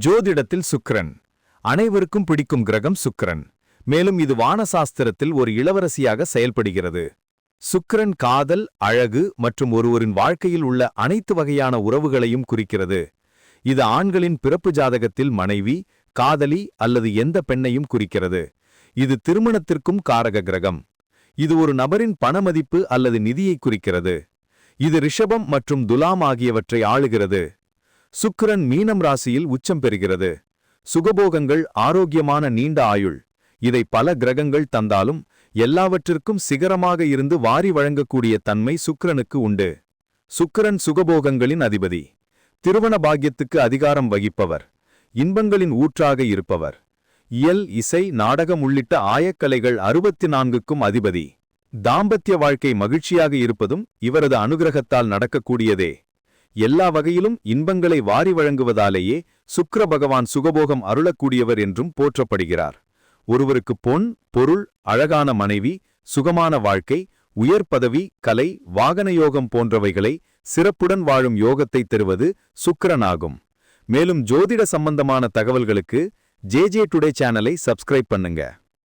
ஜோதிடத்தில் சுக்கிரன் அனைவருக்கும் பிடிக்கும் கிரகம் சுக்கிரன். மேலும் இது வானசாஸ்திரத்தில் ஒரு இளவரசியாக செயல்படுகிறது. சுக்கிரன் காதல், அழகு மற்றும் ஒருவரின் வாழ்க்கையில் உள்ள அனைத்து வகையான உறவுகளையும் குறிக்கிறது. இது ஆண்களின் பிறப்பு ஜாதகத்தில் மனைவி, காதலி அல்லது எந்த பெண்ணையும் குறிக்கிறது. இது திருமணத்திற்கும் காரக கிரகம். இது ஒரு நபரின் பணமதிப்பு அல்லது நிதியை குறிக்கிறது. இது ரிஷபம் மற்றும் துலாம் ஆகியவற்றை ஆளுகிறது. சுக்கிரன் மீனம் ராசியில் உச்சம் பெறுகிறது. சுகபோகங்கள், ஆரோக்கியமான நீண்ட ஆயுள் இதை பல கிரகங்கள் தந்தாலும் எல்லாவற்றிற்கும் சிகரமாக இருந்து வாரி வழங்கக்கூடிய தன்மை சுக்கிரனுக்கு உண்டு. சுக்கிரன் சுகபோகங்களின் அதிபதி, திருமண பாக்கியத்துக்கு அதிகாரம் வகிப்பவர், இன்பங்களின் ஊற்றாக இருப்பவர், இயல், இசை, நாடகம் உள்ளிட்ட ஆயக்கலைகள் 64க்கும் அதிபதி. தாம்பத்திய வாழ்க்கை மகிழ்ச்சியாக இருப்பதும் இவரது அனுகிரகத்தால் நடக்கக்கூடியதே. எல்லா வகையிலும் இன்பங்களை வாரி வழங்குவதாலேயே சுக்கிர பகவான் சுகபோகம் அருளக்கூடியவர் என்றும் போற்றப்படுகிறார். ஒருவருக்கு பொன், பொருள், அழகான மனைவி, சுகமான வாழ்க்கை, உயர் பதவி, கலை, வாகன யோகம் போன்றவைகளை சிறப்புடன் வாழும் யோகத்தை தருவது சுக்கிரனாகும். மேலும் ஜோதிட சம்பந்தமான தகவல்களுக்கு JJ டுடே சேனலை சப்ஸ்கிரைப் பண்ணுங்க.